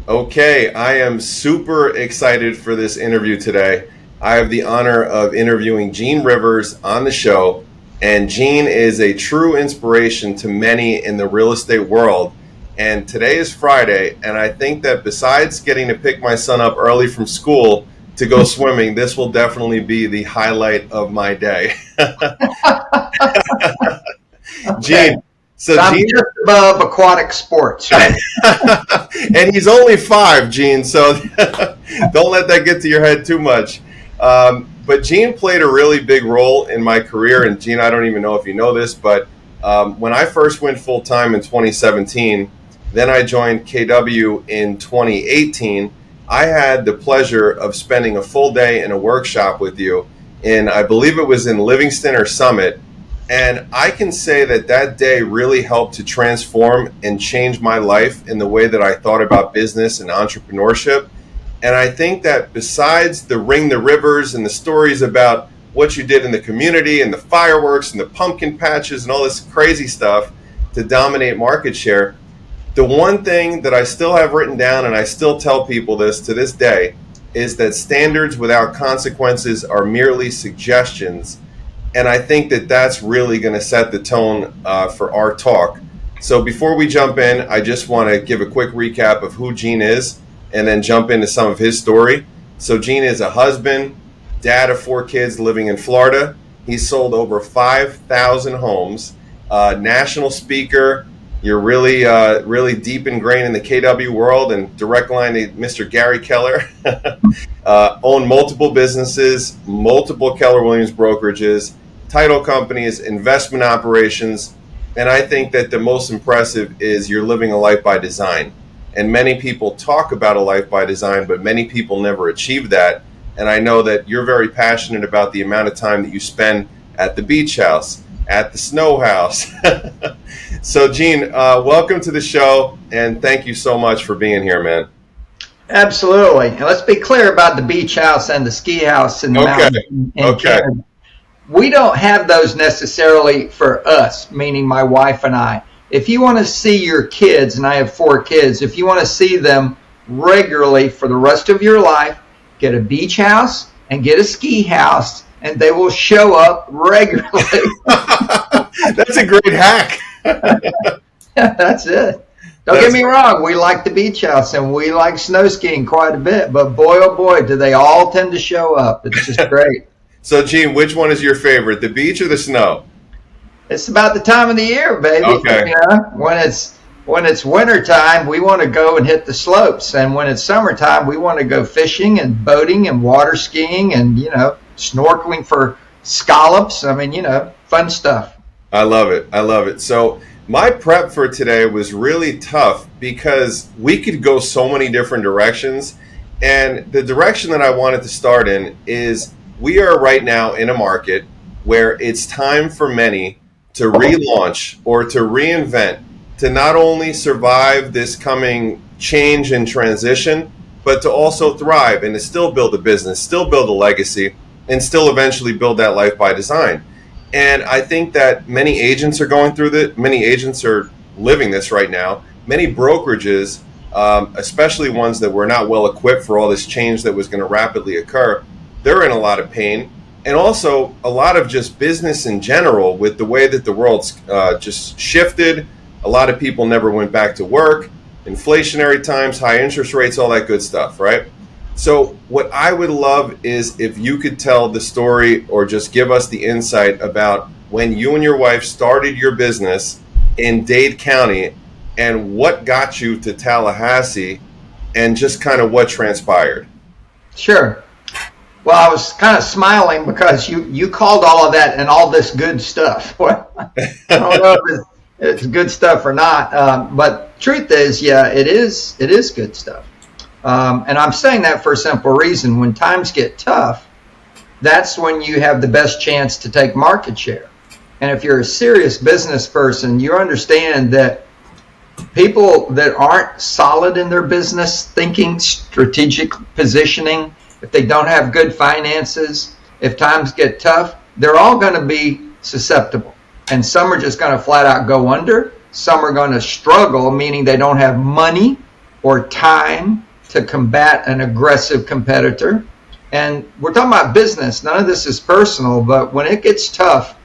Okay, I am super excited for this interview today. I have the honor of interviewing Gene Rivers on the show, and Gene is a true inspiration to many in the real estate world. And today is Friday, and I think that besides getting to pick my son up early from school to go swimming, this will definitely be the highlight of my day. Okay. Gene, So so I'm Gene, just above aquatic sports, right? and he's only five, Gene. So don't let that get to your head too much. But Gene played a really big role in my career. And Gene, I don't even know if you know this, but when I first went full time in 2017, then I joined KW in 2018. I had the pleasure of spending a full day in a workshop with you, and I believe it was in Livingston or Summit. And I can say that that day really helped to transform and change my life in the way that I thought about business and entrepreneurship. And I think that besides the Ring the Rivers and the stories about what you did in the community and the fireworks and the pumpkin patches and all this crazy stuff to dominate market share, the one thing that I still have written down, and I still tell people this to this day, is that standards without consequences are merely suggestions. And I think that that's really going to set the tone for our talk. So before we jump in, I just want to give a quick recap of who Gene is and then jump into some of his story. So Gene is a husband, dad of four kids living in Florida. He's sold over 5,000 homes, national speaker. You're really deep ingrained in the KW world and direct line to Mr. Gary Keller. Own multiple businesses, multiple Keller Williams brokerages, title companies, investment operations. And I think that the most impressive is you're living a life by design. And many people talk about a life by design, but many people never achieve that. And I know that you're very passionate about the amount of time that you spend at the beach house, at the snow house. So Gene, welcome to the show, and thank you so much for being here, man. Absolutely. And let's be clear about the beach house and the ski house in the Okay. mountains in Okay. Canada. We don't have those necessarily for us, meaning my wife and I. If you want to see your kids, and I have four kids, if you want to see them regularly for the rest of your life, get a beach house and get a ski house, and they will show up regularly. That's a great hack. That's it. Don't get me wrong, we like the beach house and we like snow skiing quite a bit, but boy, oh boy, do they all tend to show up. It's just great. So Gene, which one is your favorite, the beach or the snow? It's about the time of the year, baby. Okay. You know, when it's winter time, we want to go and hit the slopes, and when it's summertime, we want to go fishing and boating and water skiing and snorkeling for scallops. I mean, fun stuff. I love it. I love it. So my prep for today was really tough because we could go so many different directions. And the direction that I wanted to start in is we are right now in a market where it's time for many to relaunch or to reinvent, to not only survive this coming change and transition, but to also thrive and to still build a business, still build a legacy, and still eventually build that life by design. And I think that many agents are going through that. Many agents are living this right now. Many brokerages, especially ones that were not well equipped for all this change that was going to rapidly occur, they're in a lot of pain. And also a lot of just business in general with the way that the world's just shifted. A lot of people never went back to work, inflationary times, high interest rates, all that good stuff, right? So what I would love is if you could tell the story or just give us the insight about when you and your wife started your business in Dade County and what got you to Tallahassee and just kind of what transpired. Sure. Well, I was kind of smiling because you called all of that and all this good stuff. Well, I don't know if it's good stuff or not, but truth is, yeah, it is good stuff. And I'm saying that for a simple reason. When times get tough, that's when you have the best chance to take market share. And if you're a serious business person, you understand that people that aren't solid in their business thinking, strategic positioning, if they don't have good finances, if times get tough, they're all going to be susceptible. And some are just going to flat out go under. Some are going to struggle, meaning they don't have money. or time to combat an aggressive competitor. And we're talking about business. None of this is personal, but when it gets tough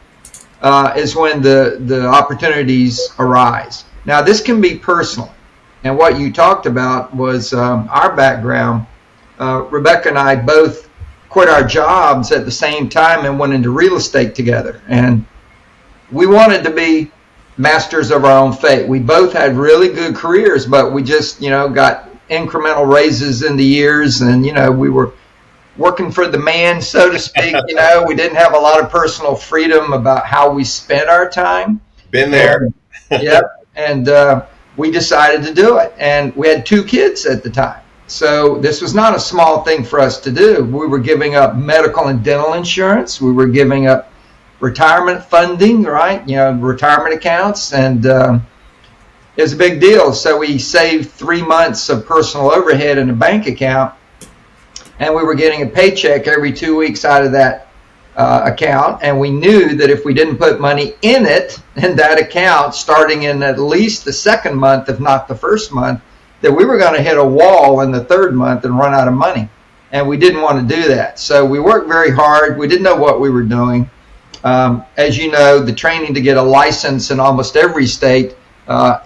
is when the opportunities arise. Now, this can be personal. And what you talked about was our background. Rebecca and I both quit our jobs at the same time and went into real estate together. And we wanted to be masters of our own fate. We both had really good careers, but we just, got incremental raises in the years. And, we were working for the man, so to speak. We didn't have a lot of personal freedom about how we spent our time. Been there. And we decided to do it. And we had 2 kids at the time. So this was not a small thing for us to do. We were giving up medical and dental insurance. We were giving up retirement funding, right? Retirement accounts. And it was a big deal. So we saved 3 months of personal overhead in a bank account. And we were getting a paycheck every 2 weeks out of that account. And we knew that if we didn't put money in that account, starting in at least the second month, if not the first month, that we were going to hit a wall in the third month and run out of money. And we didn't want to do that. So we worked very hard. We didn't know what we were doing. As you know, the training to get a license in almost every state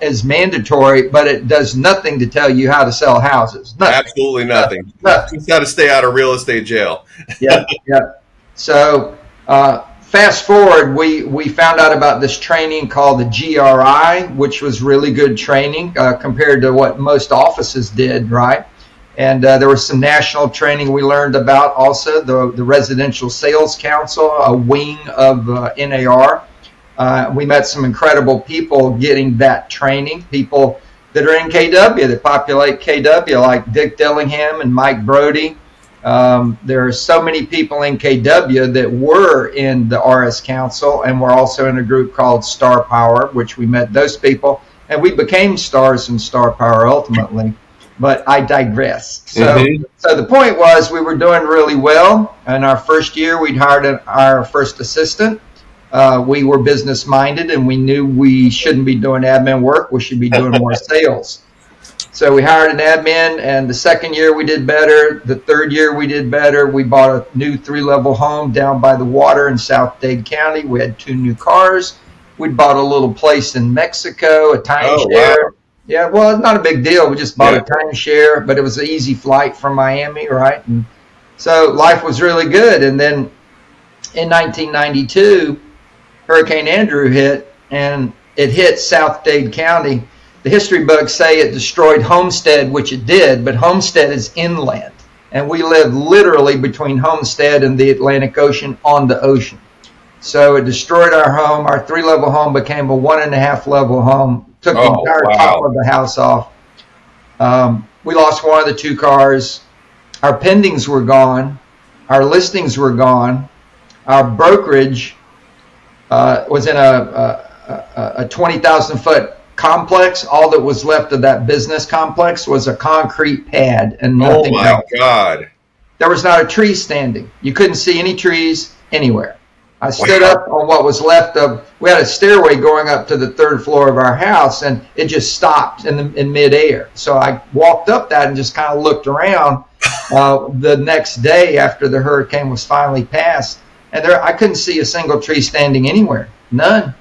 is mandatory, but it does nothing to tell you how to sell houses. Nothing. Absolutely nothing. You got to stay out of real estate jail. Yeah. So fast forward, we found out about this training called the GRI, which was really good training compared to what most offices did, right? And there was some national training we learned about also, the Residential Sales Council, a wing of NAR. We met some incredible people getting that training, people that are in KW, that populate KW, like Dick Dillingham and Mike Brody. There are so many people in KW that were in the RS Council, and we're also in a group called Star Power, which we met those people, and we became stars in Star Power ultimately. But I digress. So the point was we were doing really well. In our first year, we'd hired our first assistant. We were business minded, and we knew we shouldn't be doing admin work. We should be doing more sales. So we hired an admin, and the second year we did better. The third year we did better. We bought a new 3-level home down by the water in South Dade County. We had 2 new cars. We bought a little place in Mexico, a timeshare. Oh, wow. Yeah, well, it's not a big deal. We just bought a timeshare, but it was an easy flight from Miami, right? And so life was really good. And then in 1992, Hurricane Andrew hit, and it hit South Dade County. The history books say it destroyed Homestead, which it did, but Homestead is inland. And we live literally between Homestead and the Atlantic Ocean on the ocean. So it destroyed our home. Our 3-level home became a 1.5-level home. Took the entire top of the house off. We lost one of the 2 cars. Our pendings were gone. Our listings were gone. Our brokerage was in a 20,000-foot complex. All that was left of that business complex was a concrete pad and nothing else. Oh, my God. There was not a tree standing. You couldn't see any trees anywhere. I stood up on what was left of, we had a stairway going up to the 3rd floor of our house, and it just stopped in midair. So I walked up that and just kind of looked around the next day after the hurricane was finally past. And I couldn't see a single tree standing anywhere. None.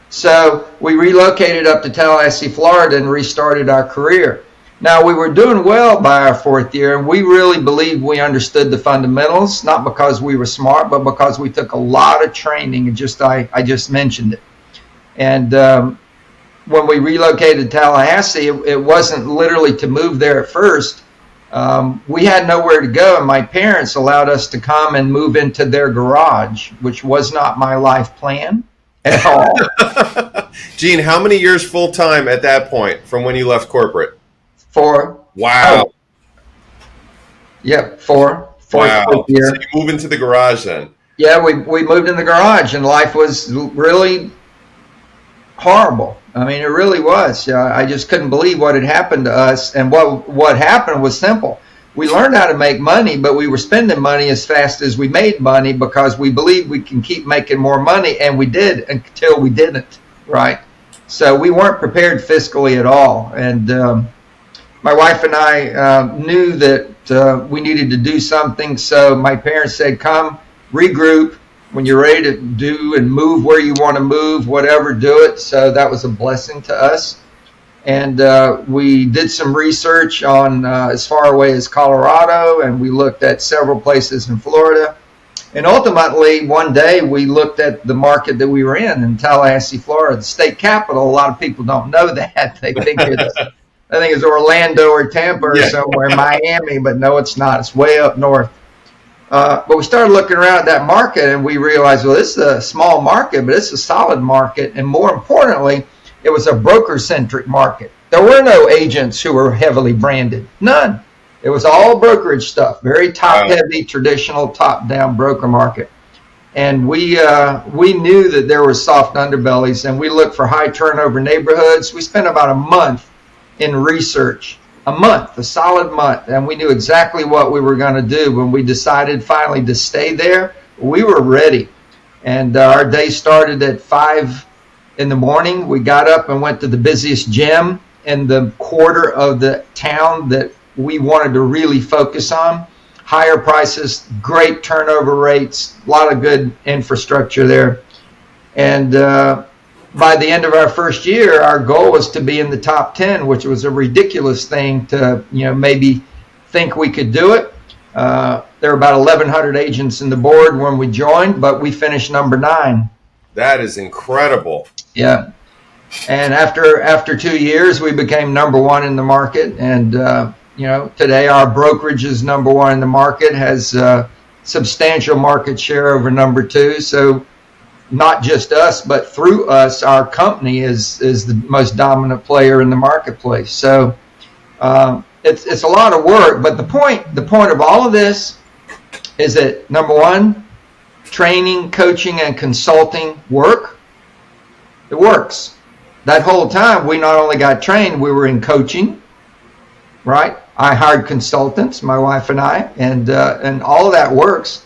So we relocated up to Tallahassee, Florida, and restarted our career. Now, we were doing well by our 4th year, and we really believed we understood the fundamentals, not because we were smart, but because we took a lot of training, and I just mentioned it. And when we relocated to Tallahassee, it wasn't literally to move there at first. We had nowhere to go, and my parents allowed us to come and move into their garage, which was not my life plan at all. Gene, how many years full-time at that point from when you left corporate? 4. Wow. Oh. Yep, 4. Wow. Year. So you move into the garage then? Yeah, we moved in the garage, and life was really horrible. I mean, it really was. I just couldn't believe what had happened to us. And what happened was simple. We learned how to make money, but we were spending money as fast as we made money because we believed we can keep making more money, and we did until we didn't, right? So we weren't prepared fiscally at all. And my wife and I knew that we needed to do something. So my parents said, come regroup. When you're ready to do and move where you want to move, whatever, do it. So that was a blessing to us. And we did some research on as far away as Colorado, and we looked at several places in Florida. And ultimately, one day we looked at the market that we were in Tallahassee, Florida, the state capital. A lot of people don't know that. They think it's Orlando or Tampa or somewhere, Miami, but no, it's not. It's way up north. But we started looking around at that market, and we realized, well, this is a small market, but it's a solid market. And more importantly, it was a broker-centric market. There were no agents who were heavily branded. None. It was all brokerage stuff, very top-heavy, traditional, top-down broker market. And we knew that there were soft underbellies, and we looked for high-turnover neighborhoods. We spent about a month in research. A solid month, and we knew exactly what we were going to do. When we decided finally to stay there, we were ready. And our day started at 5 in the morning. We got up and went to the busiest gym in the quarter of the town that we wanted to really focus on. Higher prices, great turnover rates, a lot of good infrastructure there. And by the end of our first year, our goal was to be in the top 10, which was a ridiculous thing to, maybe think we could do it. There were about 1,100 agents in the board when we joined, but we finished number 9. That is incredible. Yeah. And after 2 years, we became number 1 in the market. And, today our brokerage is number 1 in the market, has substantial market share over number 2. So not just us, but through us, our company is the most dominant player in the marketplace. So it's a lot of work, but the point of all of this is that, number 1, training, coaching, and consulting work. It works. That whole time, we not only got trained, we were in coaching, right? I hired consultants, my wife and I, and all of that works.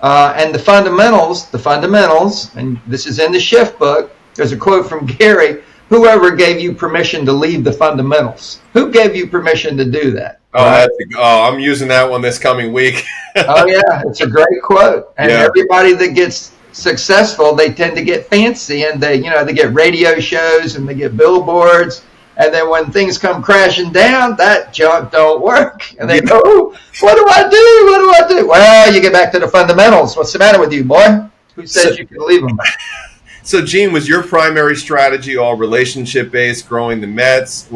And the fundamentals, and this is in the shift book. There's a quote from Gary: whoever gave you permission to leave the fundamentals? Who gave you permission to do that? Oh, right? I'm using that one this coming week. Oh yeah, it's a great quote. And everybody that gets successful, they tend to get fancy, and they get radio shows and they get billboards. And then when things come crashing down, that junk don't work. And they go, oh, what do I do? What do I do? Well, you get back to the fundamentals. What's the matter with you, boy? Who says you can leave them? So, Gene, was your primary strategy all relationship-based, growing the Mets?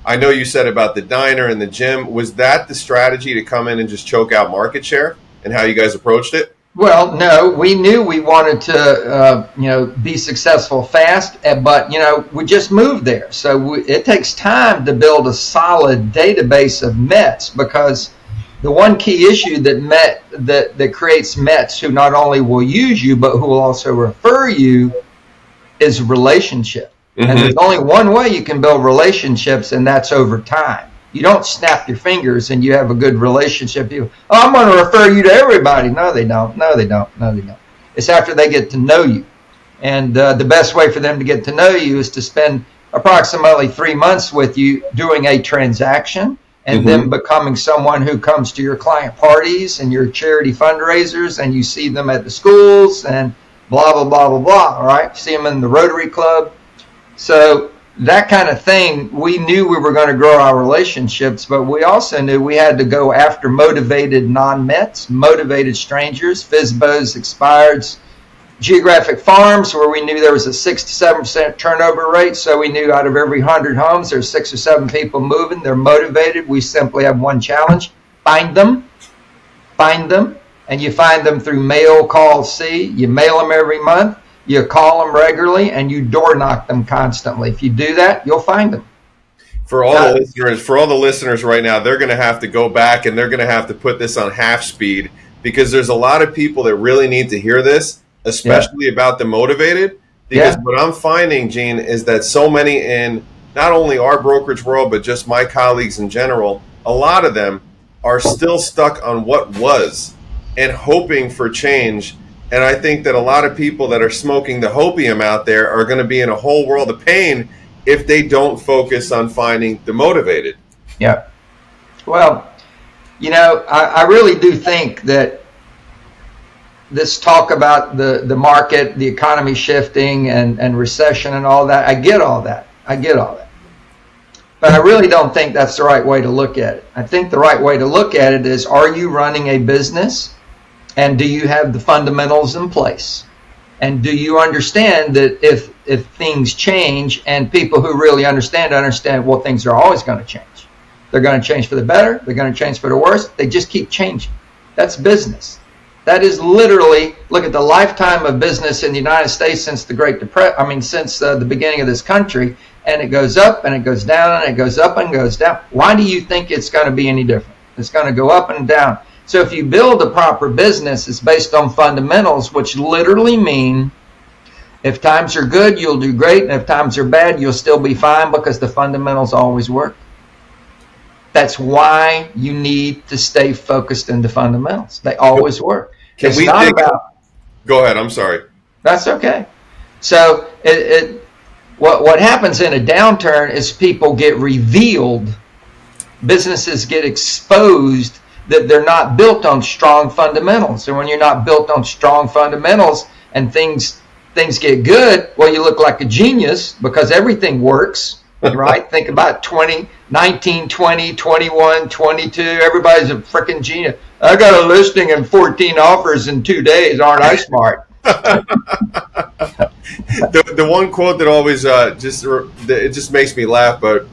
I know you said about the diner and the gym. Was that the strategy to come in and just choke out market share, and how you guys approached it? Well, no, we knew we wanted to, be successful fast, but, we just moved there. So it takes time to build a solid database of Mets, because the one key issue that creates Mets who not only will use you, but who will also refer you, is relationship. Mm-hmm. And there's only one way you can build relationships, and that's over time. You don't snap your fingers and you have a good relationship. I'm going to refer you to everybody. No, they don't. It's after they get to know you. And the best way for them to get to know you is to spend approximately 3 months with you doing a transaction, and then becoming someone who comes to your client parties and your charity fundraisers, and you see them at the schools and blah, blah, blah, blah, blah. All right. See them in the Rotary Club. So that kind of thing, we knew we were going to grow our relationships, but we also knew we had to go after motivated non-Mets, motivated strangers, FSBOs, expireds, geographic farms, where we knew there was a 6 to 7% turnover rate. So we knew out of every 100 homes, there's 6 or 7 people moving. They're motivated. We simply have one challenge: find them, and you find them through mail, call, see. You mail them every month. You call them regularly, and you door knock them constantly. If you do that, you'll find them. For all the listeners right now, they're going to have to go back and they're going to have to put this on half speed, because there's a lot of people that really need to hear this, especially about the motivated. Because what I'm finding, Gene, is that so many in not only our brokerage world, but just my colleagues in general, a lot of them are still stuck on what was and hoping for change. And I think that a lot of people that are smoking the hopium out there are going to be in a whole world of pain if they don't focus on finding the motivated. Yeah. Well, I really do think that this talk about the market, the economy shifting and recession and all that, I get all that. But I really don't think that's the right way to look at it. I think the right way to look at it is, are you running a business, and do you have the fundamentals in place? And do you understand that if things change, and people who really understand, well, things are always going to change. They're going to change for the better. They're going to change for the worse. They just keep changing. That's business. That is literally, look at the lifetime of business in the United States since the Great Depression. Since the beginning of this country, and it goes up and it goes down and it goes up and goes down. Why do you think it's going to be any different? It's going to go up and down. So if you build a proper business, it's based on fundamentals, which literally mean if times are good, you'll do great, and if times are bad, you'll still be fine, because the fundamentals always work. That's why you need to stay focused in the fundamentals. They always work. Go ahead. I'm sorry. That's okay. So what happens in a downturn is people get revealed. Businesses get exposed that they're not built on strong fundamentals. And when you're not built on strong fundamentals and things get good, well, you look like a genius because everything works. Right? Think about 19, 20, 21, 22. Everybody's a freaking genius. I got a listing and 14 offers in 2 days. Aren't I smart? The one quote that always it just makes me laugh, but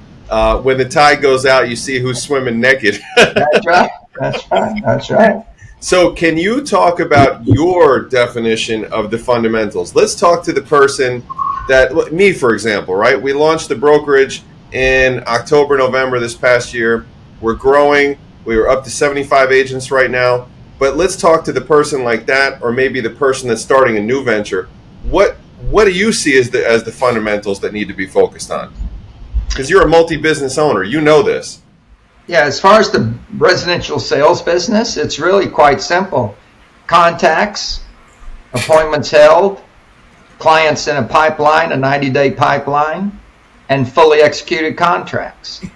when the tide goes out, you see who's swimming naked. That's right. So can you talk about your definition of the fundamentals? Let's talk to the person that, me, for example, right? We launched the brokerage in October, November this past year. We're growing. We are up to 75 agents right now. But let's talk to the person like that, or maybe the person that's starting a new venture. What do you see as the fundamentals that need to be focused on? Because you're a multi-business owner. You know this. Yeah, as far as the residential sales business, it's really quite simple. Contacts, appointments held, clients in a pipeline, a 90-day pipeline, and fully executed contracts.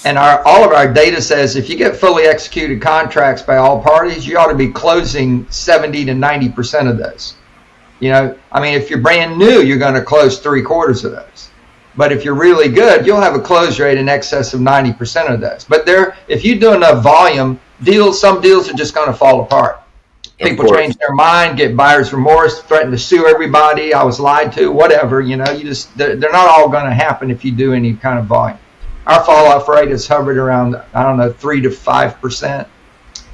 And all of our data says if you get fully executed contracts by all parties, you ought to be closing 70 to 90% of those. If you're brand new, you're going to close 3/4 of those. But if you're really good, you'll have a close rate in excess of 90% of those. But if you do enough volume, some deals are just going to fall apart. People change their mind, get buyer's remorse, threaten to sue everybody. I was lied to, whatever. They're not all going to happen if you do any kind of volume. Our fall off rate has hovered around, 3 to 5%.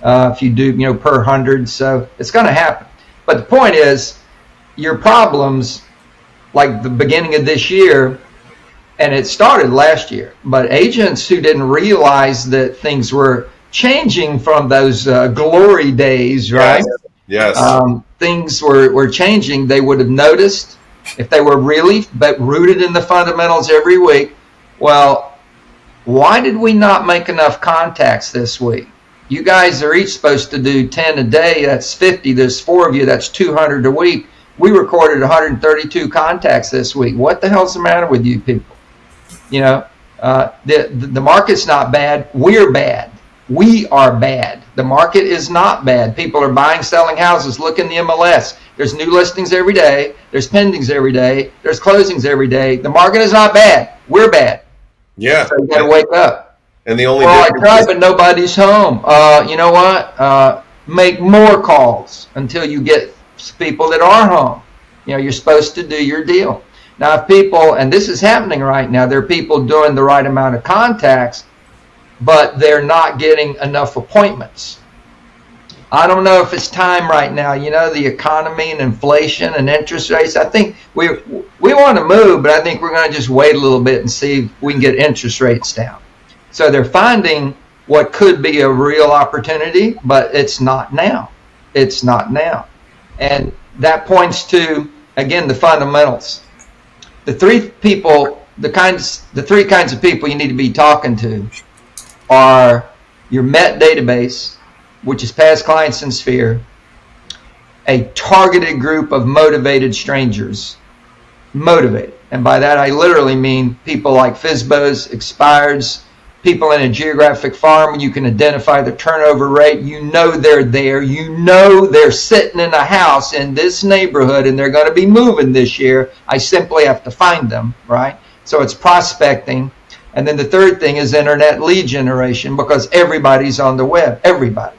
If you do, per 100. So it's going to happen. But the point is, your problems, like the beginning of this year, and it started last year, but agents who didn't realize that things were changing from those glory days, right? Yes. Things were changing. They would have noticed if they were really rooted in the fundamentals every week. Well, why did we not make enough contacts this week? You guys are each supposed to do 10 a day. That's 50. There's 4 of you. That's 200 a week. We recorded 132 contacts this week. What the hell's the matter with you people? The market's not bad. We're bad. We are bad. The market is not bad. People are buying, selling houses. Look in the MLS. There's new listings every day. There's pendings every day. There's closings every day. The market is not bad. We're bad. Yeah. So you got to wake up. And the only I tried, but nobody's home. You know what? Make more calls until you get people that are home. You're supposed to do your deal. Now, if people, and this is happening right now, there are people doing the right amount of contacts, but they're not getting enough appointments. I don't know if it's time right now. The economy and inflation and interest rates. I think we want to move, but I think we're going to just wait a little bit and see if we can get interest rates down. So they're finding what could be a real opportunity, but it's not now. It's not now. And that points to, again, the fundamentals. The three kinds of people you need to be talking to are your MET database, which is past clients in Sphere, a targeted group of motivated strangers. Motivated. And by that I literally mean people like FSBOs, expireds, people in a geographic farm, you can identify the turnover rate. You know they're there. You know they're sitting in a house in this neighborhood and they're going to be moving this year. I simply have to find them, right? So it's prospecting. And then the third thing is internet lead generation, because everybody's on the web. Everybody.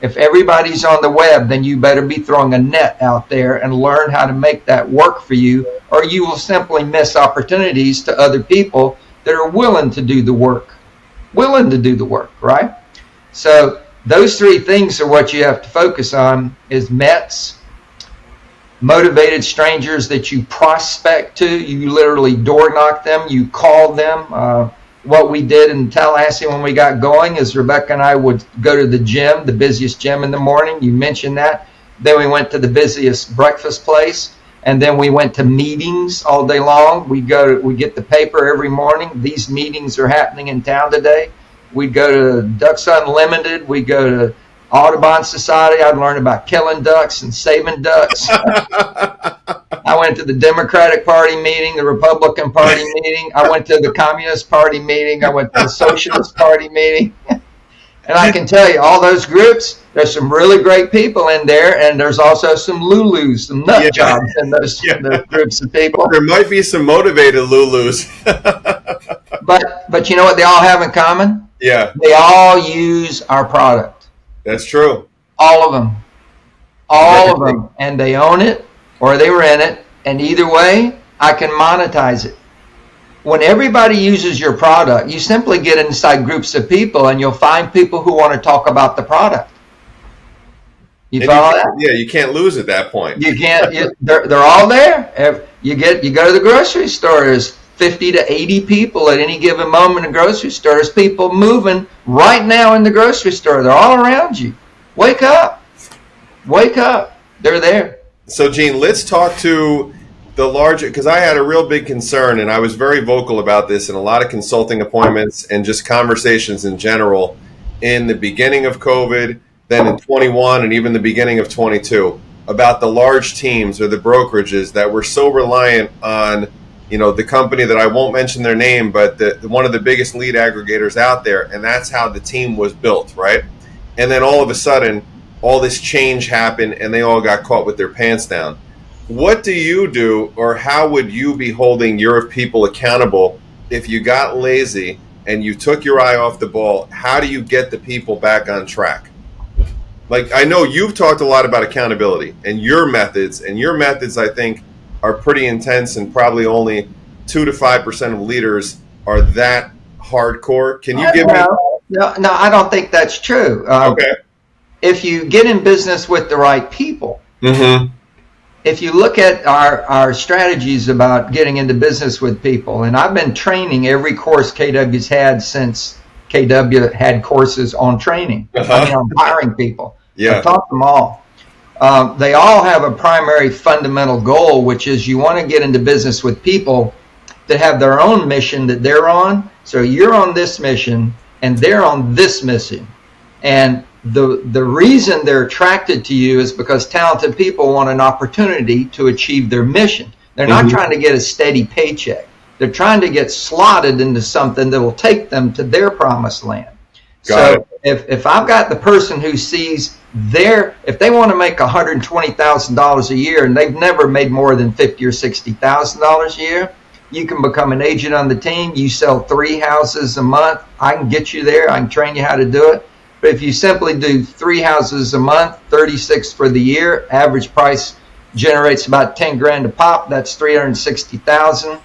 If everybody's on the web, then you better be throwing a net out there and learn how to make that work for you, or you will simply miss opportunities to other people that are willing to do the work. Right? So those three things are what you have to focus on: is METs, motivated strangers that you prospect to. You literally door knock them, you call them. What we did in Tallahassee when we got going is Rebecca and I would go to the gym, the busiest gym in the morning. You mentioned that. Then we went to the busiest breakfast place. And then we went to meetings all day long. We get the paper every morning. These meetings are happening in town today. We'd go to Ducks Unlimited. We go to Audubon Society. I'd learn about killing ducks and saving ducks. I went to the Democratic Party meeting, the Republican Party meeting. I went to the Communist Party meeting. I went to the Socialist Party meeting. And I can tell you, all those groups, there's some really great people in there, and there's also some Lulus, some nut jobs in those groups of people. There might be some motivated Lulus. But you know what they all have in common? Yeah. They all use our product. That's true. All of them. All of them. And they own it or they rent it. And either way, I can monetize it. When everybody uses your product, you simply get inside groups of people and you'll find people who want to talk about the product. You follow that? Yeah, you can't lose at that point. You can't. They're all there. You go to the grocery store. There's 50 to 80 people at any given moment in the grocery store. There's people moving right now in the grocery store. They're all around you. Wake up. Wake up. They're there. So, Gene, let's talk to the larger, because I had a real big concern, and I was very vocal about this in a lot of consulting appointments and just conversations in general in the beginning of COVID, then in 21, and even the beginning of 22, about the large teams or the brokerages that were so reliant on, the company that I won't mention their name, but one of the biggest lead aggregators out there, and that's how the team was built, right? And then all of a sudden, all this change happened, and they all got caught with their pants down. What do you do, or how would you be holding your people accountable if you got lazy and you took your eye off the ball? How do you get the people back on track? Like, I know you've talked a lot about accountability and your methods, I think, are pretty intense, and probably only 2 to 5% of leaders are that hardcore. Can you give me? No, I don't think that's true. Okay. If you get in business with the right people, if you look at our strategies about getting into business with people, and I've been training every course KW's had since KW had courses on training, on hiring people. Yeah. I've taught them all. They all have a primary fundamental goal, which is you want to get into business with people that have their own mission that they're on. So you're on this mission and they're on this mission. And the reason they're attracted to you is because talented people want an opportunity to achieve their mission. They're not trying to get a steady paycheck. They're trying to get slotted into something that will take them to their promised land. So if I've got the person who sees if they want to make $120,000 a year and they've never made more than $50,000 or $60,000 a year, you can become an agent on the team. You sell 3 houses a month. I can get you there. I can train you how to do it. But if you simply do 3 houses a month, 36 for the year, average price generates about 10 grand a pop. That's 360,000.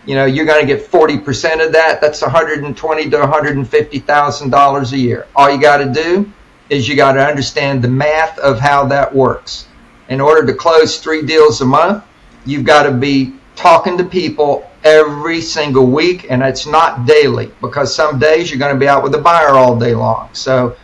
You're going to get 40% of that. That's $120,000 to $150,000 a year. All you got to do is you got to understand the math of how that works. In order to close 3 deals a month, you've got to be talking to people every single week, and it's not daily, because some days you're going to be out with a buyer all day long.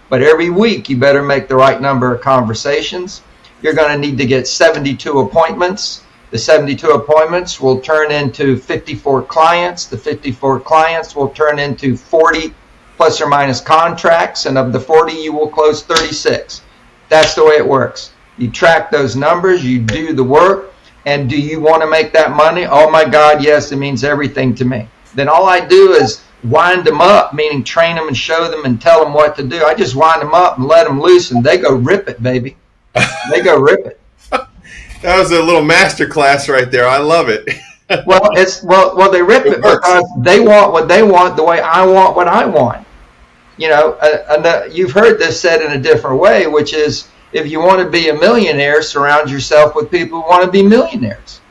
But every week you better make the right number of conversations. You're going to need to get 72 appointments. The 72 appointments will turn into 54 clients. The 54 clients will turn into 40 plus or minus contracts, and of the 40 you will close 36. That's the way it works. You track those numbers, you do the work. And do you want to make that money? Oh my God, yes, it means everything to me. Then all I do is wind them up, meaning train them and show them and tell them what to do. I just wind them up and let them loose, and they go rip it, baby. They go rip it. That was a little master class right there. I love it. Well, they rip it because they want what they want the way I want what I want. You know, you've heard this said in a different way, which is, if you want to be a millionaire, surround yourself with people who want to be millionaires,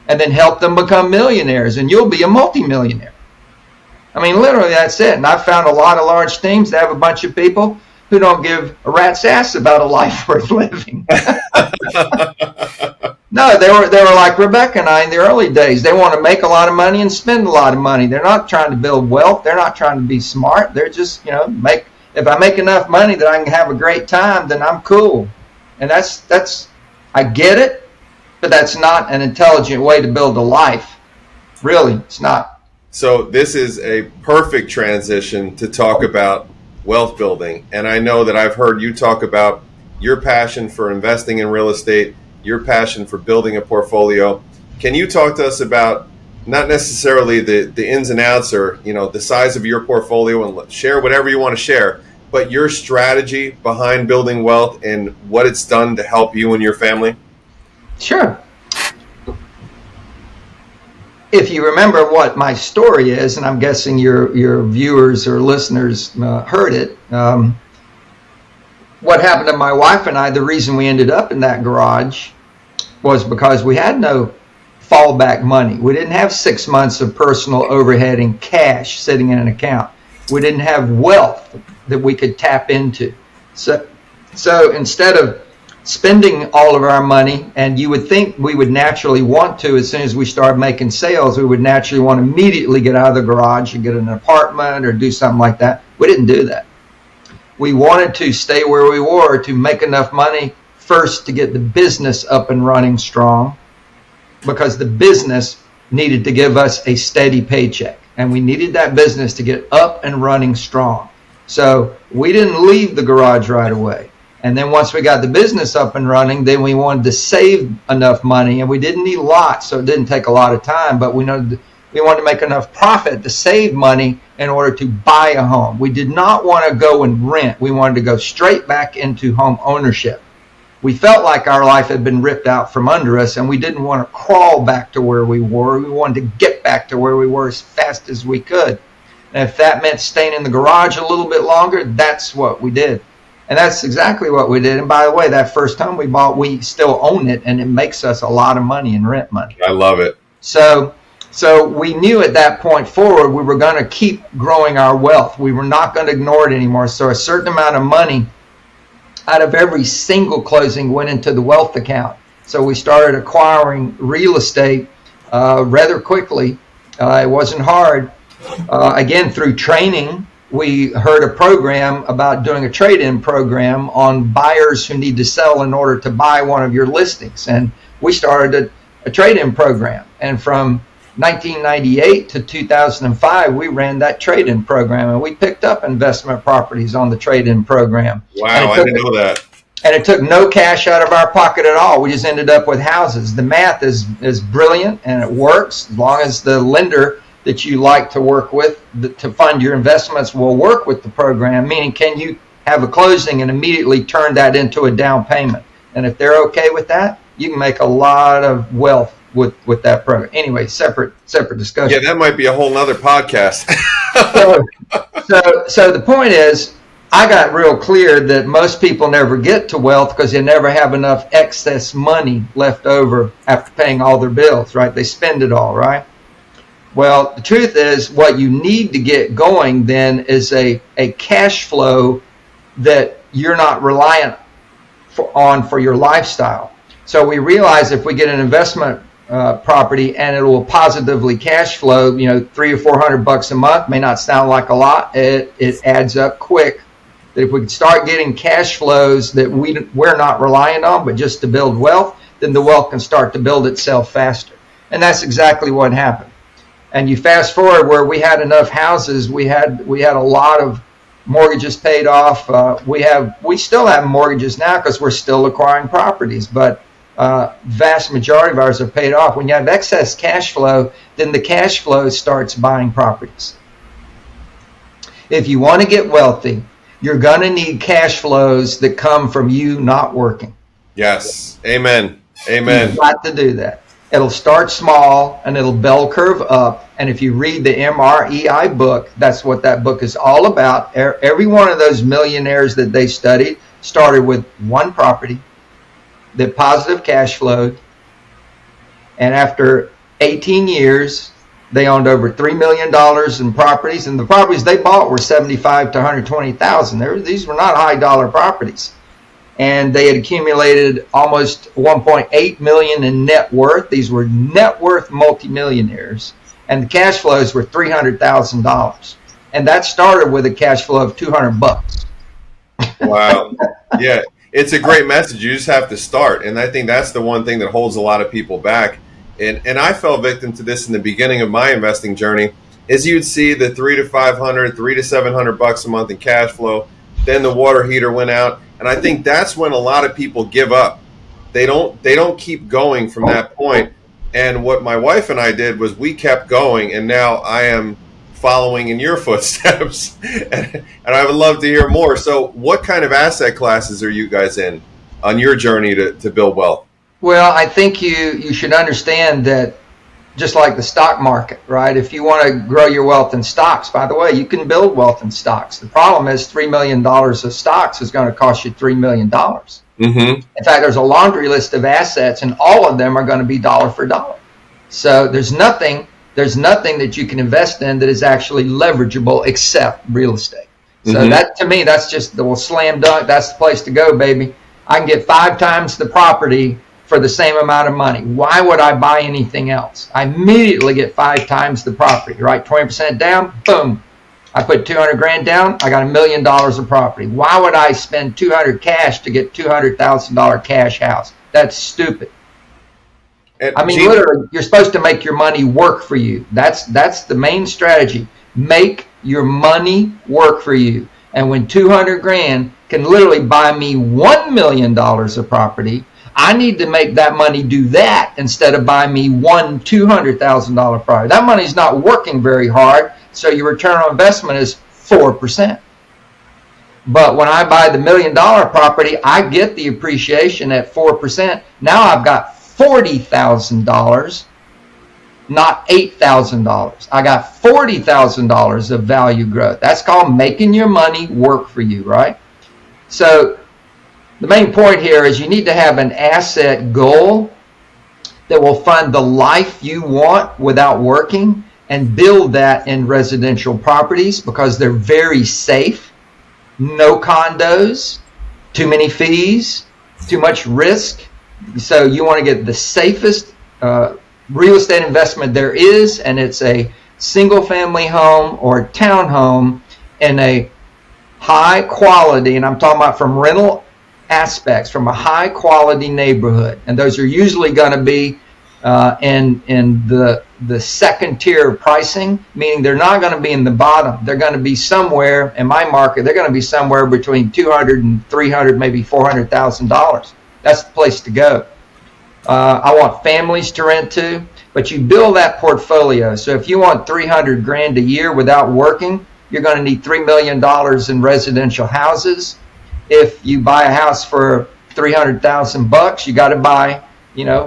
and then help them become millionaires, and you'll be a multimillionaire. I mean, literally, that's it. And I've found a lot of large teams that have a bunch of people who don't give a rat's ass about a life worth living. No, they were like Rebecca and I in the early days. They want to make a lot of money and spend a lot of money. They're not trying to build wealth. They're not trying to be smart. They're just, you know, if I make enough money that I can have a great time, then I'm cool. And that's I get it, but that's not an intelligent way to build a life. Really, it's not. So this is a perfect transition to talk about wealth building. And I know that I've heard you talk about your passion for investing in real estate, your passion for building a portfolio. Can you talk to us about not necessarily the ins and outs, or, you know, the size of your portfolio, and share whatever you want to share, but your strategy behind building wealth and what it's done to help you and your family? Sure. If you remember what my story is, and I'm guessing your viewers or listeners heard it, what happened to my wife and I, the reason we ended up in that garage was because we had no fallback money. We didn't have 6 months of personal overhead in cash sitting in an account. We didn't have wealth that we could tap into. So instead of spending all of our money, and you would think we would naturally want to, as soon as we start making sales, we would naturally want to immediately get out of the garage and get an apartment or do something like that. We didn't do that. We wanted to stay where we were to make enough money first to get the business up and running strong, because the business needed to give us a steady paycheck, and we needed that business to get up and running strong. So we didn't leave the garage right away. And then once we got the business up and running, then we wanted to save enough money, and we didn't need lots, so it didn't take a lot of time, but we wanted to make enough profit to save money in order to buy a home. We did not want to go and rent. We wanted to go straight back into home ownership. We felt like our life had been ripped out from under us, and we didn't want to crawl back to where we were. We wanted to get back to where we were as fast as we could. And if that meant staying in the garage a little bit longer, that's what we did. And that's exactly what we did. And by the way, that first home we bought, we still own it, and it makes us a lot of money in rent money. I love it. So we knew at that point forward we were going to keep growing our wealth. We were not going to ignore it anymore. So a certain amount of money out of every single closing went into the wealth account. So we started acquiring real estate rather quickly. It wasn't hard. Again, through training, we heard a program about doing a trade-in program on buyers who need to sell in order to buy one of your listings. And we started a trade-in program. And from 1998 to 2005, we ran that trade-in program, and we picked up investment properties on the trade-in program. Wow, I didn't know that. And it took no cash out of our pocket at all. We just ended up with houses. The math is brilliant, and it works as long as the lender that you like to work with to fund your investments will work with the program, meaning can you have a closing and immediately turn that into a down payment. And if they're okay with that, you can make a lot of wealth with that program. Anyway, separate discussion. Yeah, that might be a whole nother podcast. So the point is, I got real clear that most people never get to wealth because they never have enough excess money left over after paying all their bills, right? They spend it all, right? Well, the truth is, what you need to get going then is a cash flow that you're not reliant on for your lifestyle. So we realize if we get an investment property and it will positively cash flow, $300 or $400 a month, may not sound like a lot. It adds up quick. That if we could start getting cash flows that we're not reliant on, but just to build wealth, then the wealth can start to build itself faster. And that's exactly what happened. And you fast forward where we had enough houses, we had a lot of mortgages paid off. We still have mortgages now because we're still acquiring properties, but vast majority of ours are paid off. When you have excess cash flow, then the cash flow starts buying properties. If you want to get wealthy, you're going to need cash flows that come from you not working. Yes. Amen. Amen. You've got to do that. It'll start small and it'll bell curve up. And if you read the MREI book, that's what that book is all about. Every one of those millionaires that they studied started with one property that positive cash flowed. And after 18 years, they owned over $3 million in properties. And the properties they bought were $75,000 to $120,000. These were not high dollar properties. And they had accumulated almost $1.8 million in net worth. These were net worth multimillionaires. And the cash flows were $300,000. And that started with a cash flow of $200. Wow. Yeah. It's a great message. You just have to start. And I think that's the one thing that holds a lot of people back. And I fell victim to this in the beginning of my investing journey, is you'd see the $300 to $500, $300 to $700 a month in cash flow. Then the water heater went out. And I think that's when a lot of people give up. They don't keep going from that point. And what my wife and I did was we kept going, and now I am following in your footsteps. and I would love to hear more. So what kind of asset classes are you guys in on your journey to build wealth? Well, I think you should understand that just like the stock market, right? If you want to grow your wealth in stocks, by the way, you can build wealth in stocks. The problem is $3 million of stocks is going to cost you $3 million. Mm-hmm. In fact, there's a laundry list of assets, and all of them are going to be dollar for dollar. So there's nothing that you can invest in that is actually leverageable except real estate. So that, to me, that's just the slam dunk. That's the place to go, baby. I can get 5 times the property for the same amount of money. Why would I buy anything else? I immediately get 5 times the property, right? 20% down, boom. I put $200,000 down, I got $1 million of property. Why would I spend $200,000 cash to get $200,000 cash house? That's stupid. I mean, literally, you're supposed to make your money work for you. That's the main strategy. Make your money work for you. And when $200,000 can literally buy me $1 million of property, I need to make that money do that instead of buy me one $200,000 property. That money's not working very hard, so your return on investment is 4%. But when I buy the $1 million property, I get the appreciation at 4%. Now I've got $40,000, not $8,000. I got $40,000 of value growth. That's called making your money work for you, right? So the main point here is you need to have an asset goal that will fund the life you want without working, and build that in residential properties because they're very safe. No condos, too many fees, too much risk. So you want to get the safest real estate investment there is, and it's a single family home or townhome in a high quality, and I'm talking about from rental aspects, from a high quality neighborhood. And those are usually going to be in the second tier of pricing, meaning they're not going to be in the bottom. They're going to be somewhere in my market. They're going to be somewhere between $200,000 and $300,000, maybe $400,000. That's the place to go. I want families to rent to, but you build that portfolio. So if you want $300,000 a year without working, you're going to need $3 million in residential houses. If you buy a house for $300,000, you got to buy,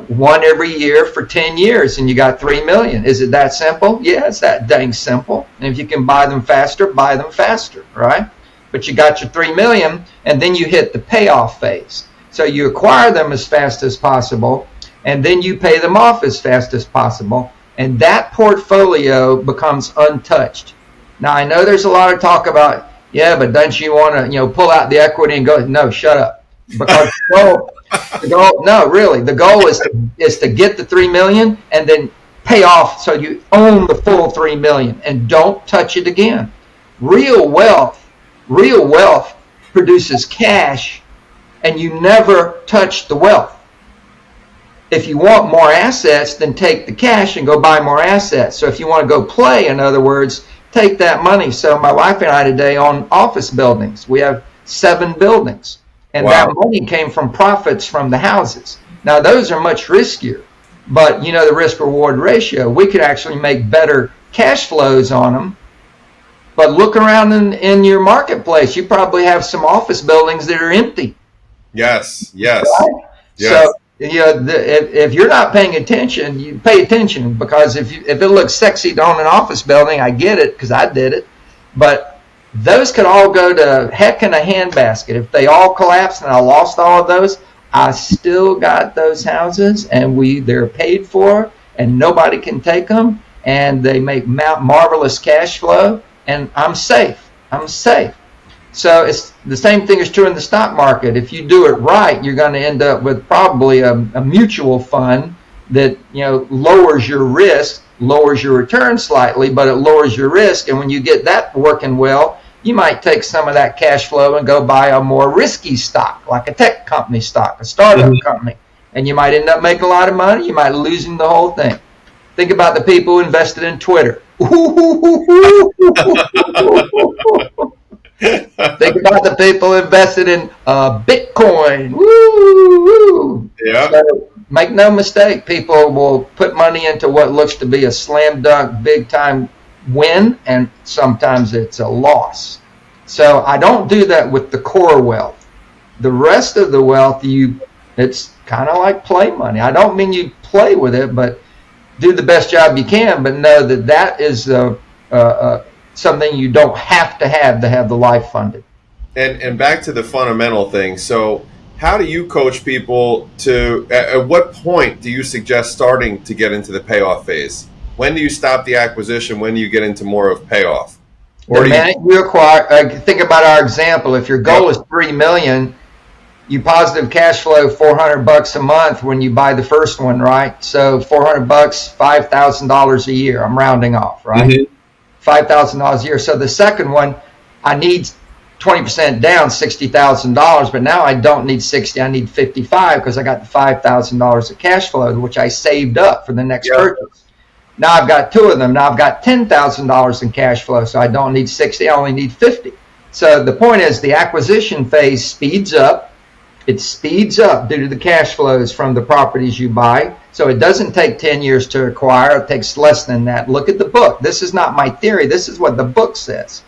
one every year for 10 years, and you got $3 million. Is it that simple? Yeah, it's that dang simple. And if you can buy them faster, right? But you got your $3 million, and then you hit the payoff phase. So you acquire them as fast as possible, and then you pay them off as fast as possible, and that portfolio becomes untouched. Now, I know there's a lot of talk about, yeah, but don't you want to, pull out the equity and go? No, shut up. Because the goal is to get the $3 million and then pay off so you own the full $3 million and don't touch it again. Real wealth produces cash, and you never touch the wealth. If you want more assets, then take the cash and go buy more assets. So if you want to go play, in other words, take that money. So my wife and I today own office buildings. We have 7 buildings. And that money came from profits from the houses. Now, those are much riskier. But, the risk-reward ratio, we could actually make better cash flows on them But look around in your marketplace. You probably have some office buildings that are empty. Yes. Yes. Right? Yes. So if you're not paying attention, you pay attention, because if it looks sexy to own an office building, I get it because I did it. But those could all go to heck in a handbasket. If they all collapsed and I lost all of those, I still got those houses, and they're paid for, and nobody can take them, and they make marvelous cash flow, and I'm safe. I'm safe. So it's the same thing is true in the stock market. If you do it right, you're going to end up with probably a mutual fund that lowers your risk, lowers your return slightly, but it lowers your risk. And when you get that working well, you might take some of that cash flow and go buy a more risky stock, like a tech company stock, a startup company, and you might end up making a lot of money. You might losing the whole thing. Think about the people who invested in Twitter. Think about the people invested in Bitcoin. Woo! Yeah. So make no mistake, people will put money into what looks to be a slam dunk, big time win, and sometimes it's a loss. So I don't do that with the core wealth. The rest of the wealth, it's kind of like play money. I don't mean you play with it, but do the best job you can. But know that is something you don't have to have the life funded. And back to the fundamental thing. So how do you coach people at what point do you suggest starting to get into the payoff phase? When do you stop the acquisition? When do you get into more of payoff? Or the minute you acquire, think about our example. If your goal is $3 million, you positive cash flow $400 a month when you buy the first one, right? So $400, $5,000 a year. I'm rounding off, right? Mm-hmm. $5,000 a year. So the second one, I need 20% down, $60,000, but now I don't need 60, I need 55 because I got the $5,000 of cash flow, which I saved up for the next purchase. Now I've got two of them. Now I've got $10,000 in cash flow, so I don't need 60, I only need 50. So the point is the acquisition phase speeds up. It speeds up due to the cash flows from the properties you buy. So it doesn't take 10 years to acquire. It takes less than that. Look at the book. This is not my theory. This is what the book says.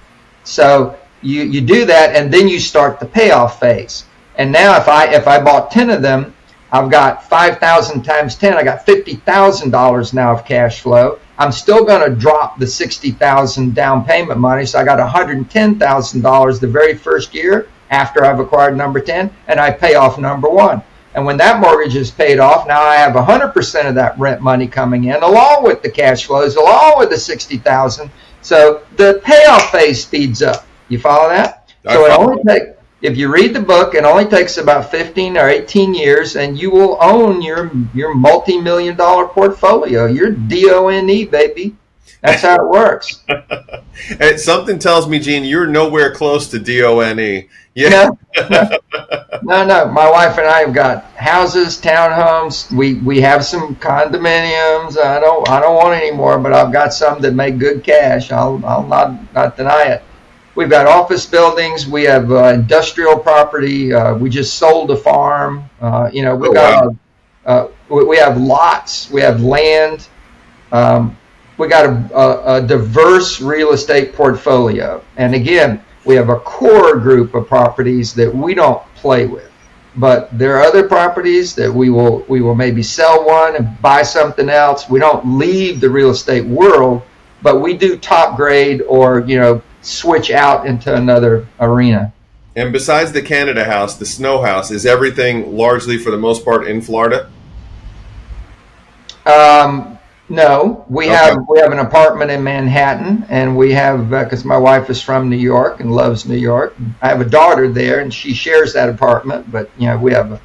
So you do that, and then you start the payoff phase. And now if I bought 10 of them, I've got 5,000 times 10. I got $50,000 now of cash flow. I'm still going to drop the $60,000 down payment money. So I got $110,000 the very first year after I've acquired number 10, and I pay off number 1. And when that mortgage is paid off, now I have 100% of that rent money coming in, along with the cash flows, along with the $60,000. So the payoff phase speeds up. You follow that? So it only if you read the book, it only takes about 15 or 18 years, and you will own your multi-million-dollar portfolio. You're DONE, baby. That's how it works. And something tells me, Gene, you're nowhere close to DONE. Yeah. No. My wife and I have got houses, townhomes. We have some condominiums. I don't want any more, but I've got some that make good cash. I'll not deny it. We've got office buildings. We have industrial property. We just sold a farm. We have lots. We have land. We got a diverse real estate portfolio. And again, we have a core group of properties that we don't play with. But there are other properties that we will maybe sell one and buy something else. We don't leave the real estate world, but we do top grade or, switch out into another arena. And besides the Canada house, the snow house, is everything largely for the most part in Florida? No, we have an apartment in Manhattan, and we have because my wife is from New York and loves New York. I have a daughter there, and she shares that apartment. But we have a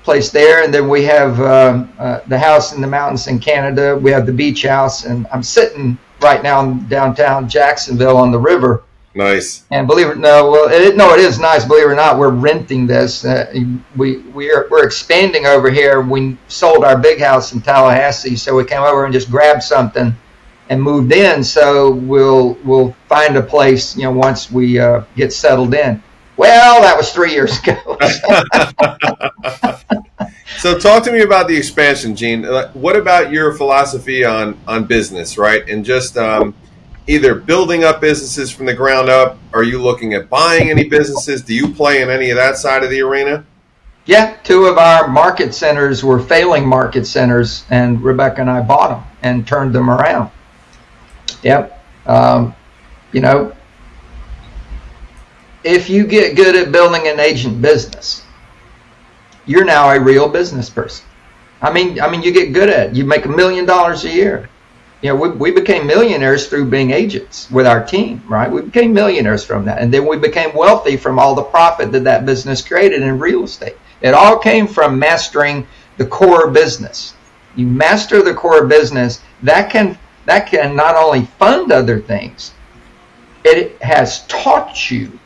place there, and then we have the house in the mountains in Canada. We have the beach house, and I'm sitting right now in downtown Jacksonville on the river. Nice. And it is nice. Believe it or not, we're renting this. We're expanding over here. We sold our big house in Tallahassee, so we came over and just grabbed something and moved in. So we'll find a place, once we get settled in. Well, that was 3 years ago. So talk to me about the expansion, Gene. What about your philosophy on business, right? And just either building up businesses from the ground up? Are you looking at buying any businesses? Do you play in any of that side of the arena? Yeah, two of our market centers were failing market centers, and Rebecca and I bought them and turned them around. Yep. You know, if you get good at building an agent business, you're now a real business person. I mean, you get good at it. You make $1 million a year. You know, we became millionaires through being agents with our team, right? We became millionaires from that. And then we became wealthy from all the profit that business created in real estate. It all came from mastering the core business. You master the core business, that can not only fund other things, it has taught you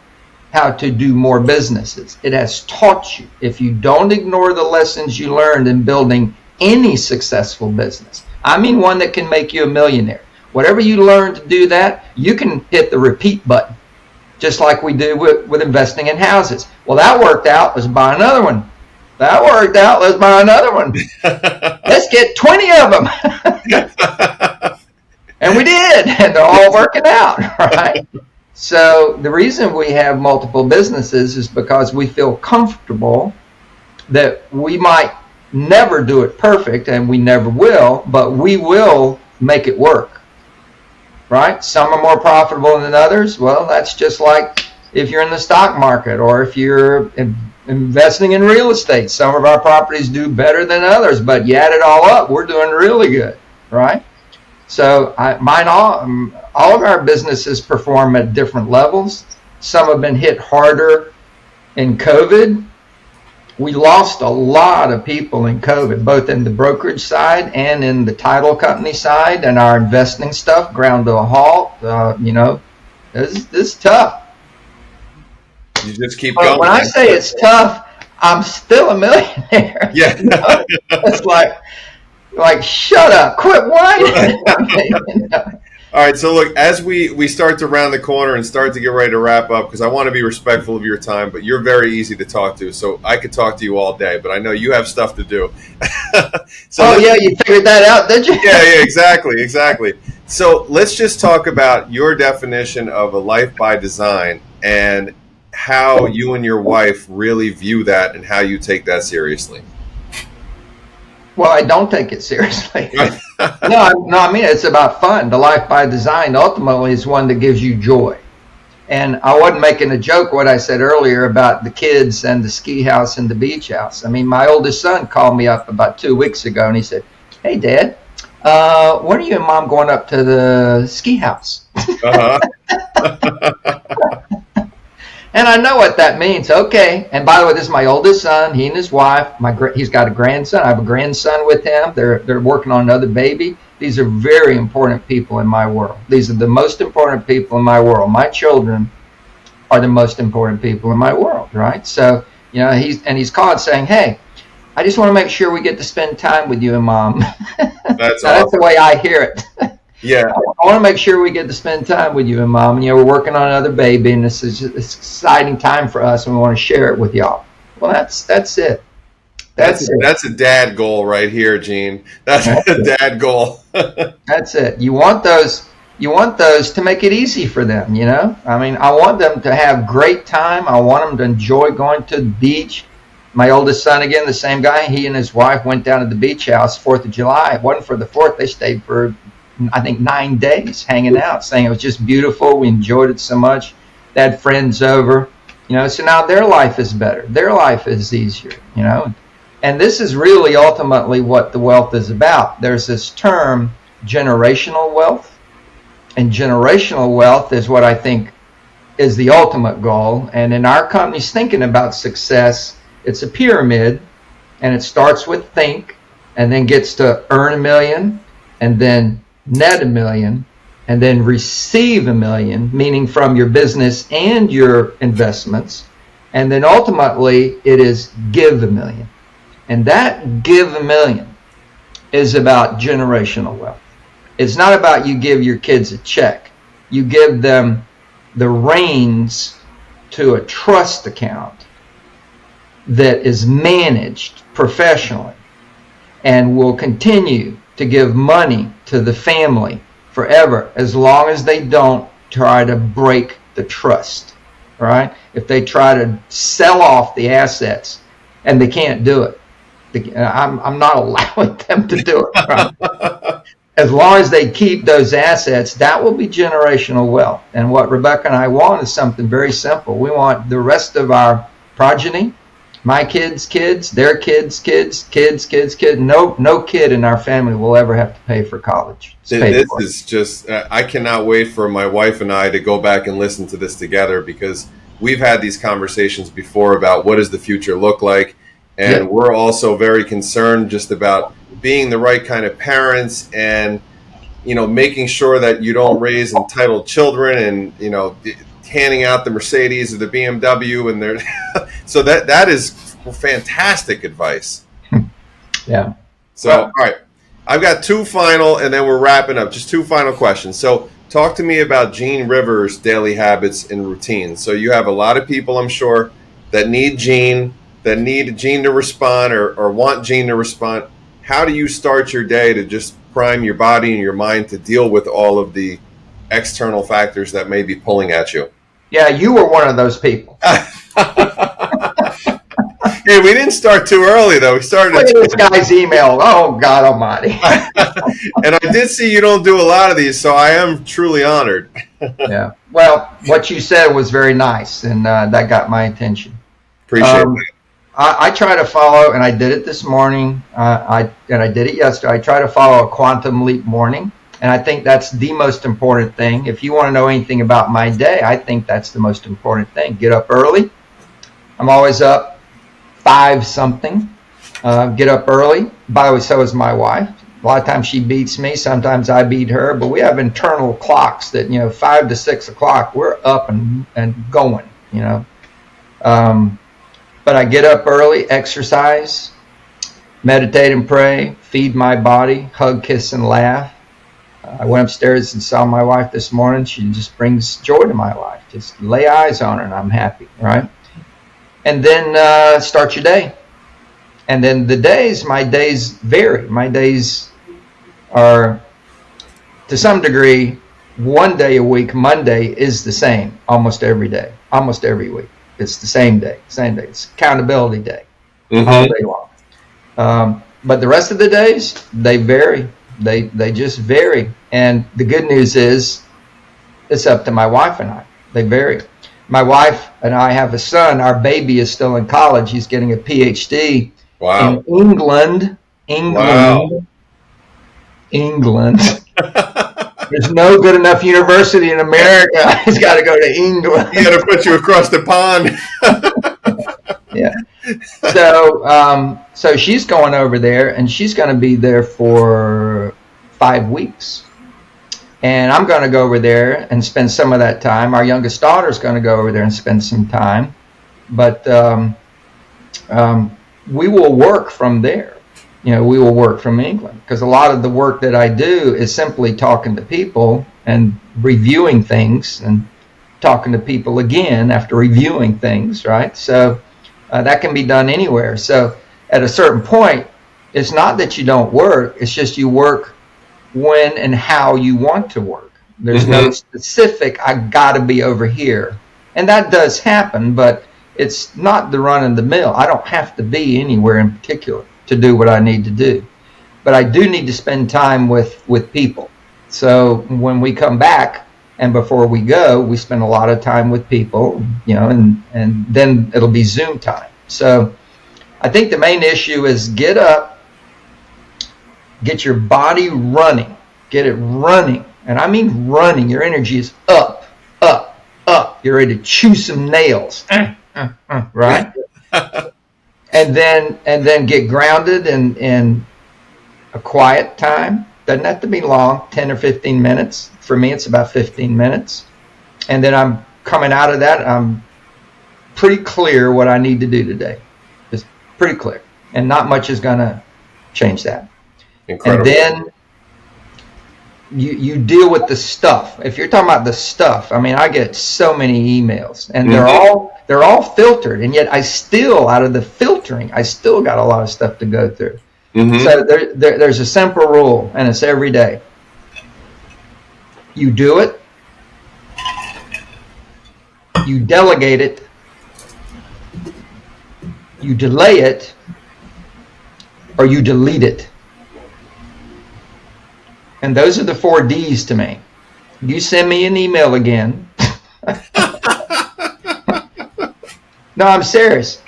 how to do more businesses. It has taught you. If you don't ignore the lessons you learned in building any successful business, I mean one that can make you a millionaire, whatever you learn to do that, you can hit the repeat button, just like we do with investing in houses. Well, that worked out. Let's buy another one. That worked out. Let's buy another one. Let's get 20 of them. And we did. And they're all working out, right? So the reason we have multiple businesses is because we feel comfortable that we might never do it perfect, and we never will, but we will make it work, right? Some are more profitable than others. Well, that's just like if you're in the stock market or if you're investing in real estate. Some of our properties do better than others, but you add it all up, we're doing really good, right? So all of our businesses perform at different levels. Some have been hit harder in COVID. We lost a lot of people in COVID, both in the brokerage side and in the title company side, and our investing stuff ground to a halt. You know, this is tough. You just keep going. When I say it's tough, I'm still a millionaire. Yeah. You know? It's like, shut up, quit whining. You know? All right, so look, as we start to round the corner and start to get ready to wrap up, because I want to be respectful of your time, but you're very easy to talk to, so I could talk to you all day, but I know you have stuff to do. Yeah, you figured that out, did you? Yeah, exactly. So let's just talk about your definition of a life by design and how you and your wife really view that and how you take that seriously. Well, I don't take it seriously. No, I mean, it's about fun. The life by design ultimately is one that gives you joy. And I wasn't making a joke what I said earlier about the kids and the ski house and the beach house. I mean, my oldest son called me up about 2 weeks ago and he said, "Hey, Dad, when are you and Mom going up to the ski house?" Uh-huh. And I know what that means. Okay. And by the way, this is my oldest son. He and his wife. He's got a grandson. I have a grandson with him. They're working on another baby. These are very important people in my world. These are the most important people in my world. My children are the most important people in my world, right? So, you know, he's called saying, "Hey, I just want to make sure we get to spend time with you and Mom." That's awesome. That's the way I hear it. Yeah. I want to make sure we get to spend time with you and Mom. And, you know, we're working on another baby, and this is an exciting time for us, and we want to share it with y'all. Well, that's it. That's a dad goal right here, Gene. That's a dad goal. That's it. You want those to make it easy for them, you know? I mean, I want them to have great time. I want them to enjoy going to the beach. My oldest son, again, the same guy, he and his wife went down to the beach house 4th of July. It wasn't for the 4th. They stayed for, I think, 9 days hanging out, saying it was just beautiful. We enjoyed it so much. They had friends over, you know, so now their life is better. Their life is easier, you know. And this is really ultimately what the wealth is about. There's this term, generational wealth. And generational wealth is what I think is the ultimate goal. And in our company's thinking about success, it's a pyramid. And it starts with think, and then gets to earn $1 million, and then net $1 million, and then receive $1 million, meaning from your business and your investments. And then ultimately it is give $1 million. And that give $1 million is about generational wealth. It's not about you give your kids a check. You give them the reins to a trust account that is managed professionally and will continue to give money to the family forever, as long as they don't try to break the trust, right? If they try to sell off the assets and they can't do it, I'm not allowing them to do it, right? As long as they keep those assets, that will be generational wealth. And what Rebecca and I want is something very simple. We want the rest of our progeny, my kids' kids, their kids' kids, kids. No kid in our family will ever have to pay for college. This is just, I cannot wait for my wife and I to go back and listen to this together, because we've had these conversations before about what does the future look like. And we're also very concerned just about being the right kind of parents, and, making sure that you don't raise entitled children and, handing out the Mercedes or the BMW, and they're so that is fantastic advice. Yeah. So, all right, I've got two final, and then we're wrapping up. Just two final questions. So talk to me about Gene Rivers' daily habits and routines. So you have a lot of people, I'm sure, that need Gene to respond or want Gene to respond. How do you start your day to just prime your body and your mind to deal with all of the external factors that may be pulling at you? Yeah, you were one of those people. Hey, we didn't start too early, though. We started. Look at this guy's email. Oh, God Almighty! And I did see you don't do a lot of these, so I am truly honored. Yeah. Well, what you said was very nice, and that got my attention. Appreciate it. I try to follow, and I did it this morning. I did it yesterday. I try to follow a quantum leap morning, and I think that's the most important thing. If you want to know anything about my day, I think that's the most important thing. Get up early. I'm always up 5-something. Get up early. By the way, so is my wife. A lot of times she beats me. Sometimes I beat her. But we have internal clocks that, 5 to 6 o'clock, we're up and going, But I get up early, exercise, meditate and pray, feed my body, hug, kiss, and laugh. I went upstairs and saw my wife this morning. She just brings joy to my life. Just lay eyes on her and I'm happy, right? And then start your day. And then my days vary. My days are, to some degree, one day a week. Monday is the same almost every day, almost every week. It's the same day. It's accountability day, all day long. But the rest of the days, they vary. They just vary. And the good news is, it's up to my wife and I. They vary. My wife and I have a son. Our baby is still in college. He's getting a PhD in England. Wow. England. There's no good enough university in America. He's got to go to England. He got to put you across the pond. Yeah. So she's going over there, and she's going to be there for 5 weeks. And I'm going to go over there and spend some of that time. Our youngest daughter's going to go over there and spend some time. But we will work from there. We will work from England, because a lot of the work that I do is simply talking to people and reviewing things and talking to people again after reviewing things, right? So that can be done anywhere. So at a certain point, it's not that you don't work, it's just you work when and how you want to work. There's no specific, I got to be over here. And that does happen, but it's not the run of the mill. I don't have to be anywhere in particular to do what I need to do. But I do need to spend time with people. So when we come back and before we go, we spend a lot of time with people, and then it'll be Zoom time. So I think the main issue is get up, get your body running, get it running. And I mean running. Your energy is up, up, up. You're ready to chew some nails, right? And then get grounded in a quiet time. Doesn't have to be long, 10 or 15 minutes. For me, it's about 15 minutes. And then I'm coming out of that, I'm pretty clear what I need to do today. It's pretty clear. And not much is going to change that. Incredible. And then you deal with the stuff. If you're talking about the stuff, I mean, I get so many emails, and they're all filtered, and yet I still, out of the filtering, I still got a lot of stuff to go through. So there's a simple rule, and it's every day. You do it, you delegate it, you delay it, or you delete it. And those are the 4 D's to me. You send me an email again. No, I'm serious.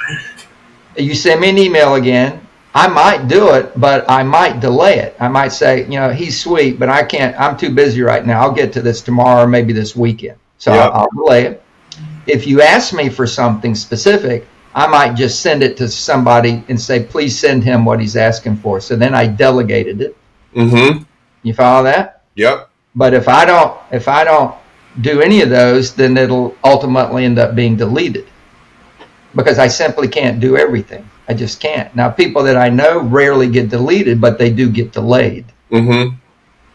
You send me an email again, I might do it, but I might delay it. I might say, he's sweet, but I can't, I'm too busy right now. I'll get to this tomorrow or maybe this weekend. So Yep. I'll delay it. If you ask me for something specific, I might just send it to somebody and say, please send him what he's asking for. So then I delegated it. Mm-hmm. You follow that? Yep. But if I don't do any of those, then it'll ultimately end up being deleted, because I simply can't do everything. I just can't. Now, people that I know rarely get deleted, but they do get delayed. Mm-hmm.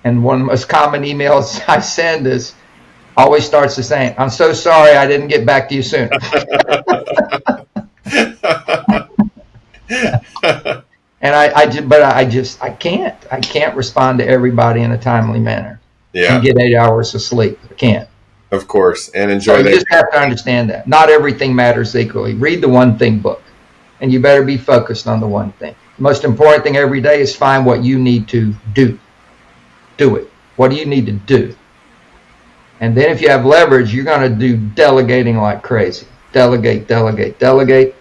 And one of the most common emails I send is always starts the same. I'm so sorry I didn't get back to you soon. And I can't respond to everybody in a timely manner. Yeah. And get 8 hours of sleep. I can't. Of course. And So enjoy you that. just have to understand that. Not everything matters equally. Read the One Thing book, and you better be focused on the one thing. The most important thing every day is find what you need to do. Do it. What do you need to do? And then if you have leverage, you're going to do delegating like crazy. Delegate, delegate, delegate,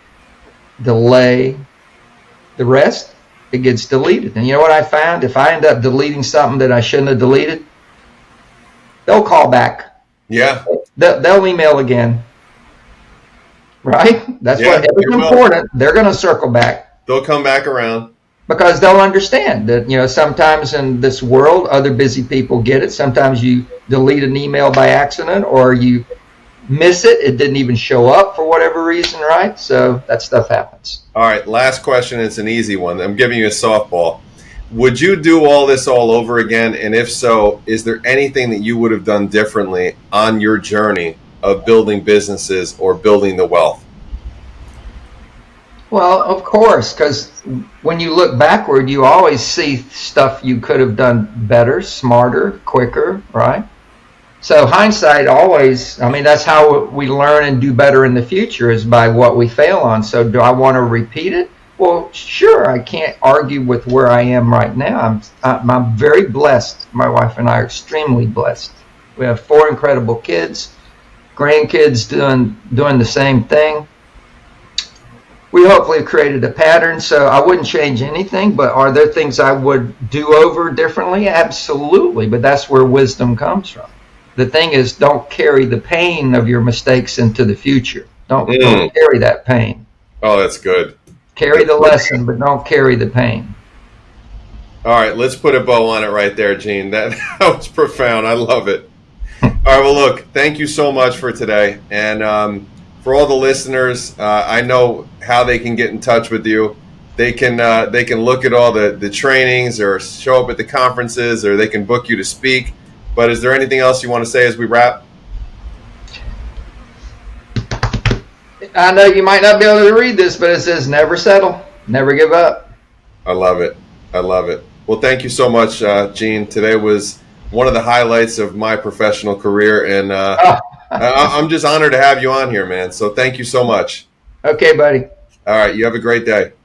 delay. The rest, it gets deleted. And you know what I found? If I end up deleting something that I shouldn't have deleted, they'll call back. Yeah. They'll email again. Right? That's Yeah, what it's important. They're going to circle back. They'll come back around. Because they'll understand that, sometimes in this world, other busy people get it. Sometimes you delete an email by accident, or you miss it. It didn't even show up for whatever reason, right? So that stuff happens. All right, last question. It's an easy one. I'm giving you a softball. Would you do all this all over again? And if so, is there anything that you would have done differently on your journey of building businesses or building the wealth? Well, of course, because when you look backward, you always see stuff you could have done better, smarter, quicker, right? So hindsight always, that's how we learn and do better in the future, is by what we fail on. So do I want to repeat it? Well, sure. I can't argue with where I am right now. I'm very blessed. My wife and I are extremely blessed. We have 4 incredible kids, grandkids doing the same thing. We hopefully have created a pattern, so I wouldn't change anything, but are there things I would do over differently? Absolutely, but that's where wisdom comes from. The thing is, don't carry the pain of your mistakes into the future. Don't carry that pain. Oh, that's good. Carry the lesson, but don't carry the pain. All right, let's put a bow on it right there, Gene. That was profound. I love it. All right, well, look, thank you so much for today. And for all the listeners, I know how they can get in touch with you. They can look at all the trainings, or show up at the conferences, or they can book you to speak. But is there anything else you want to say as we wrap? I know you might not be able to read this, but it says never settle, never give up. I love it. I love it. Well, thank you so much, Gene. Today was one of the highlights of my professional career, and I'm just honored to have you on here, man. So thank you so much. Okay, buddy. All right, you have a great day.